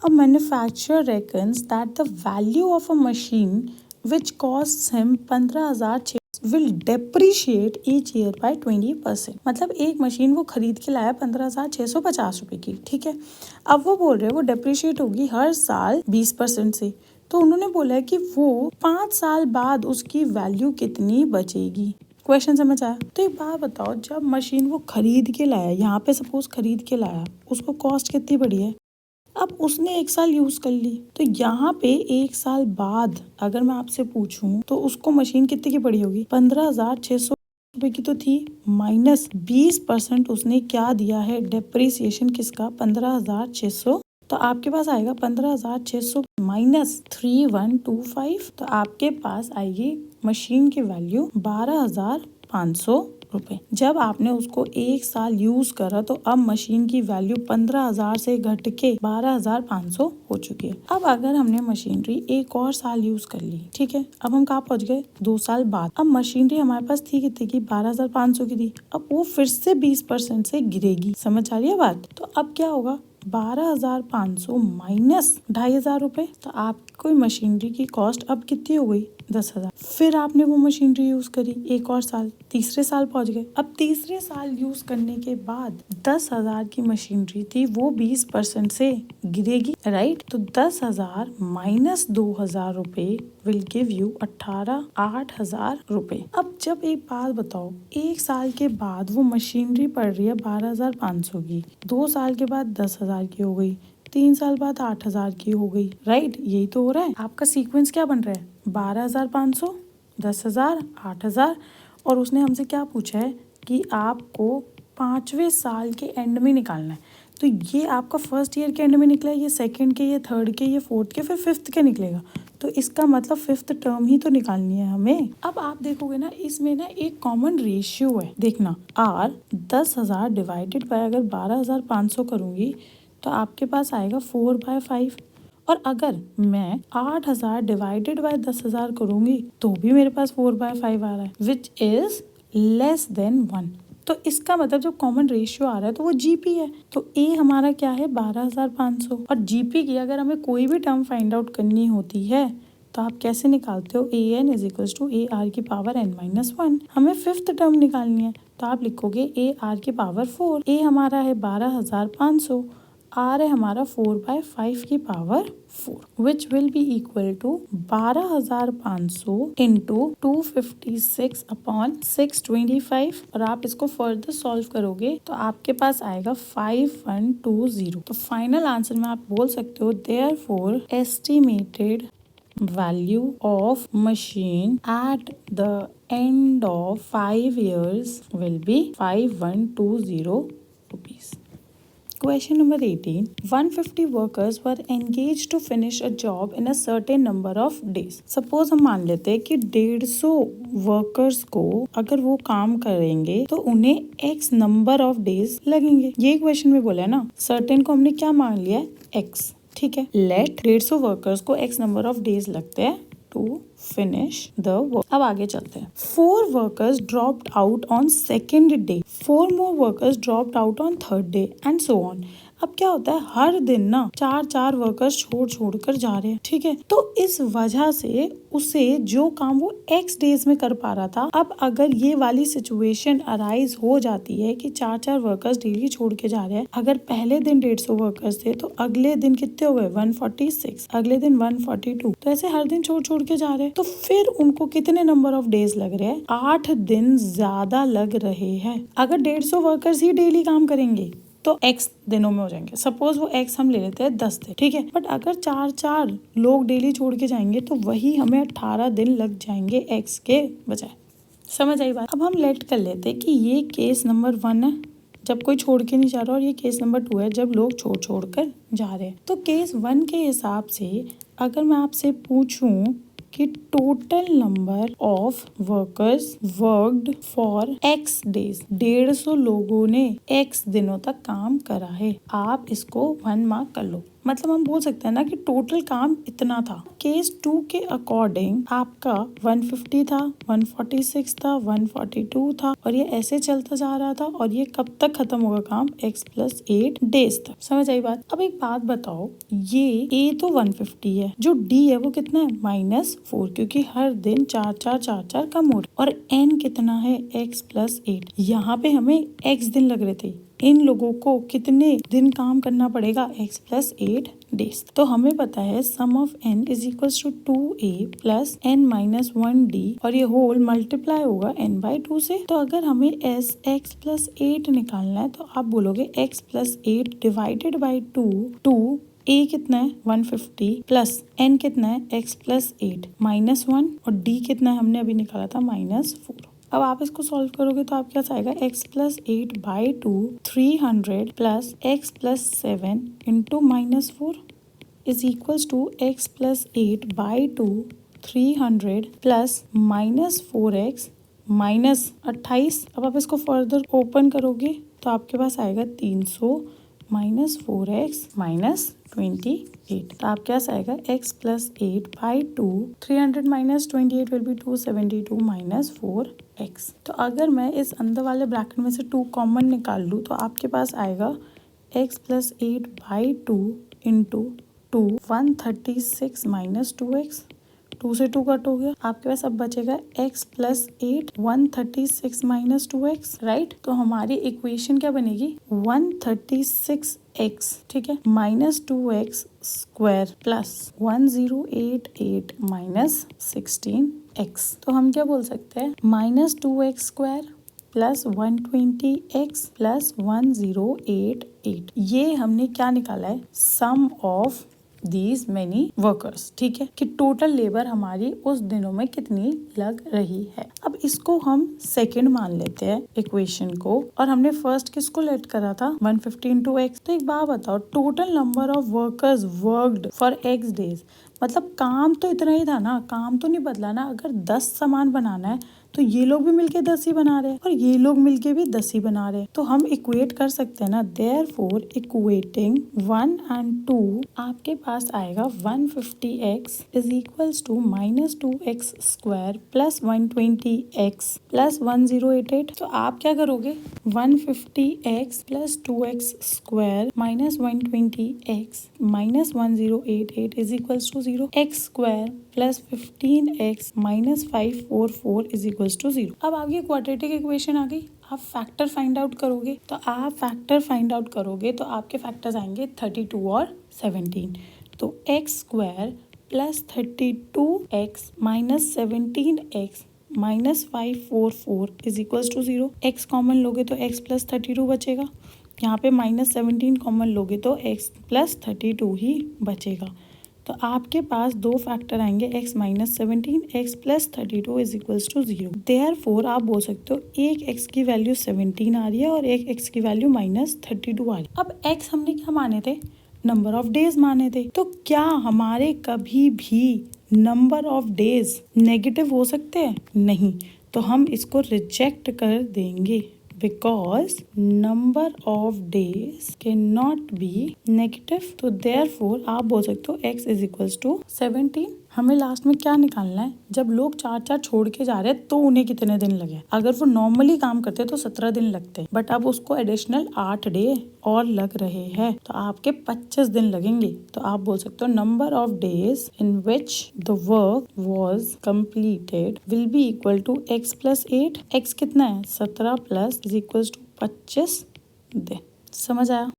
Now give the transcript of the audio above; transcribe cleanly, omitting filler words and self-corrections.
A manufacturer reckons that the value of a machine which costs him 15,600 will depreciate each year by 20%। मतलब एक machine वो खरीद के लाया 15,650 रुपए की, ठीक है। अब वो बोल रहे हैं वो डेप्रिशिएट होगी हर साल 20% से। तो उन्होंने बोला है कि वो 5 साल बाद उसकी वैल्यू कितनी बचेगी। क्वेश्चन समझ आया? तो एक बात बताओ, जब मशीन वो खरीद के लाया, यहाँ पे सपोज खरीद के लाया, उसको कॉस्ट कितनी पड़ी है? अब उसने 1 साल यूज कर ली, तो यहाँ पे 1 साल बाद अगर मैं आपसे पूछूं तो उसको मशीन कितने की पड़ी होगी? 15,600 रुपए की तो थी, माइनस 20% उसने क्या दिया है? डेप्रिसिएशन किसका? 15,600। तो आपके पास आएगा 15,600 माइनस 3,125। तो आपके पास आएगी मशीन की वैल्यू 12,500 रुपए। जब आपने उसको 1 साल यूज करा तो अब मशीन की वैल्यू 15,000 से घट के 12,500 हो चुकी है। अब अगर हमने मशीनरी 1 और साल यूज कर ली, ठीक है, अब हम कहाँ पहुंच गए? 2 साल बाद। अब मशीनरी हमारे पास थी कितने की? 12,500 की थी। अब वो फिर से 20% से गिरेगी। समझ आ रही है बात? तो अब क्या होगा? 12,500 माइनस 2,500 रुपए। तो आपको मशीनरी की कॉस्ट अब कितनी हो गई? 10,000। फिर आपने वो मशीनरी यूज करी 1 और साल, तीसरे साल पहुंच गए। अब तीसरे साल यूज करने के बाद 10,000 की मशीनरी थी, वो 20% से गिरेगी, राइट? तो 10,000 माइनस 2,000 रुपए विल गिव यू 8,000 रुपए। अब जब एक बात बताओ, 1 साल के बाद वो मशीनरी पड़ रही है 12,500 की, 2 साल के बाद 10,000 की हो गई, 3 साल बाद 8,000 की हो गई, राइट? यही तो हो रहा है। आपका सीक्वेंस क्या बन रहा है? 12,500, 10,000, 8,000। और उसने हमसे क्या पूछा है कि आपको 5वें साल के एंड में निकालना है। तो ये आपका फर्स्ट ईयर के एंड में निकला है, ये सेकंड के, ये थर्ड के, ये फोर्थ के, फिर 5th के निकलेगा। तो इसका मतलब 5th टर्म ही तो निकालनी है हमें। अब आप देखोगे ना, इसमें ना एक कॉमन रेशियो है। देखना, R 10,000 डिवाइडेड बाय अगर 12,500 करूंगी तो आपके पास आएगा 4/5। और अगर मैं 8,000 डिवाइडेड बाय 10,000 करूंगी तो भी मेरे पास 4/5 आ रहा है, विच इज लेस देन 1। तो इसका मतलब जो कॉमन रेशियो आ रहा है तो वो जीपी है। तो ए हमारा क्या है? 12,500। और जीपी की अगर हमें कोई भी टर्म फाइंड आउट करनी होती है तो आप कैसे निकालते हो? AN is equal to AR की पावर n-1। हमें 5th टर्म निकालनी है तो आप लिखोगे AR की पावर 4। ए हमारा है 12,500, R है हमारा 4/5 की power 4, which will be equal to 12,500 into 256 upon 625। और आप इसको फर्दर सॉल्व करोगे तो आपके पास आएगा 5120। तो फाइनल आंसर में आप बोल सकते हो therefore estimated value of machine at the end of 5 years will be 5120 rupees. Question number 18. 150 workers were engaged to finish a job in a certain number of days. Suppose हम मान लेते हैं कि 150 वर्कर्स को अगर वो काम करेंगे तो उन्हें x नंबर ऑफ डेज लगेंगे। ये क्वेश्चन में बोला है ना, सर्टेन को हमने क्या मान लिया है? x, ठीक है। लेट 150 वर्कर्स को x नंबर ऑफ डेज लगते हैं टू फिनिश द वर्क। अब आगे चलते हैं। 4 workers dropped out on second day, 4 more workers dropped out on third day and so on. अब क्या होता है, हर दिन ना 4 वर्कर्स छोड़ कर जा रहे हैं, ठीक है। तो इस वजह से उसे जो काम वो x डेज में कर पा रहा था, अब अगर ये वाली सिचुएशन अराइज हो जाती है कि 4 वर्कर्स डेली छोड़ के जा रहे हैं, अगर पहले दिन 150 वर्कर्स थे तो अगले दिन कितने हो गए? 146, अगले दिन 142। तो ऐसे हर दिन छोड़ के जा रहे हैं, तो फिर उनको कितने नंबर ऑफ डेज लग रहे हैं? 8 दिन ज्यादा लग रहे हैं। अगर 150 वर्कर्स ही डेली काम करेंगे तो x दिनों में हो जाएंगे। सपोज वो x हम ले लेते हैं 10 दिन, ठीक है। बट अगर 4 लोग डेली छोड़ के जाएंगे तो वही हमें 18 दिन लग जाएंगे x के बजाय। समझ आई बात? अब हम लेट कर लेते हैं कि ये केस नंबर 1 है, जब कोई छोड़ के नहीं जा रहा, और ये केस नंबर 2 है, जब लोग छोड़ कर जा रहे हैं। तो केस 1 के हिसाब से अगर मैं आपसे पूछूं कि total number of workers worked for x days, 150 लोगों ने x दिनों तक काम करा है। आप इसको 1 मार्क कर लो। मतलब हम बोल सकते हैं ना कि टोटल काम इतना था। केस 2 के अकॉर्डिंग आपका 150 था, 146 था, 142 था और ये ऐसे चलता जा रहा था और ये कब तक खत्म होगा काम? x+8 डेज तक। समझ आई बात? अब एक बात बताओ, ये a तो 150 है, जो d है वो कितना है? -4, क्योंकि हर दिन 4 कम हो रहा है। और n कितना है? x+8। यहाँ पे हमें x दिन लग रहे थे, इन लोगों को कितने दिन काम करना पड़ेगा? x+8 days. तो हमें पता है sum of n is equal to 2a plus n-1d और ये होल मल्टीप्लाई होगा n/2 से। तो अगर हमें x+8 निकालना है तो आप बोलोगे x+8 डिवाइडेड बाई 2 a कितना है? 150 प्लस n कितना है? x+8 -1 और d कितना है? हमने अभी निकाला था -4। अब आप इसको सॉल्व करोगे तो आप क्या आएगा? x+8/2 300 plus x+7 into -4 is equals to x+8/2 300 plus -4x minus 28। अब आप इसको फर्दर ओपन करोगे तो आपके पास आएगा 300 -4x -28। तो आप क्या आएगा? x+8/2 300 - 28 will be 272 -4x। तो अगर मैं इस अंदर वाले ब्रैकेट में से 2 कॉमन निकाल लूँ तो आपके पास आएगा x+8/2 इंटू 2 136 - 2x। 2 से 2 कट हो गया, आपके पास अब बचेगा x+8 136 - 2x, राइट। तो हमारी इक्वेशन क्या बनेगी? 136x, ठीक है, -2x स्क्वायर प्लस 1088 -16x। तो हम क्या बोल सकते हैं? -2x square plus 120x plus 1088। ये हमने क्या निकाला है? Sum of these many workers, ठीक है, कि टोटल लेबर हमारी उस दिनों में कितनी लग रही है। अब इसको हम सेकंड मान लेते हैं इक्वेशन को, और हमने फर्स्ट किसको लेट करा था? 150 into x। तो एक बात बताओ, total number of workers worked for x days, मतलब काम तो इतना ही था ना, काम तो नहीं बदला ना। अगर 10 सामान बनाना है तो ये लोग भी मिलके 10 ही बना रहे हैं और ये लोग मिलके भी 10 ही बना रहे हैं। तो हम इक्वेट कर सकते हैं ना, देयरफॉर इक्वेटिंग 1 and 2 आपके पास आएगा 150x is equals to -2x square plus 120x plus 1088। तो आप क्या करोगे? 150x plus 2x square minus 120x minus 1088 is equals to 0। x square plus 15x minus 544 is equals to 0। अब आगे क्वाड्रेटिक इक्वेशन आ गई। आप फैक्टर फाइंड आउट करोगे तो आपके फैक्टर्स आएंगे 32 और 17। तो x square plus 32x minus 17x minus 544 is equals to 0। x common लोगे तो x प्लस 32 बचेगा, यहाँ पे माइनस 17 कॉमन लोगे तो x प्लस 32 ही बचेगा। तो आपके पास दो फैक्टर आएंगे, x minus 17, x plus 32 is equals to 0। Therefore आप बोल सकते हो एक x की वैल्यू 17 आ रही है और एक x की वैल्यू माइनस 32 आ रही है। अब x हमने क्या माने थे? नंबर ऑफ डेज माने थे। तो क्या हमारे कभी भी नंबर ऑफ डेज नेगेटिव हो सकते हैं? नहीं। तो हम इसको रिजेक्ट कर देंगे, because number of days cannot be negative। तो therefore आप बोल सकते हो x is equals to 17। हमें लास्ट में क्या निकालना है? जब लोग 4 छोड़ के जा रहे हैं तो उन्हें कितने दिन लगे? अगर वो नॉर्मली काम करते तो 17 दिन लगते, बट अब उसको एडिशनल 8 डे और लग रहे हैं, तो आपके 25 दिन लगेंगे। तो आप बोल सकते हो number of days in which the work was completed will be equal to x plus 8। x कितना है? 17 प्लस इज इक्वल टू 25 दिन। समझ आया?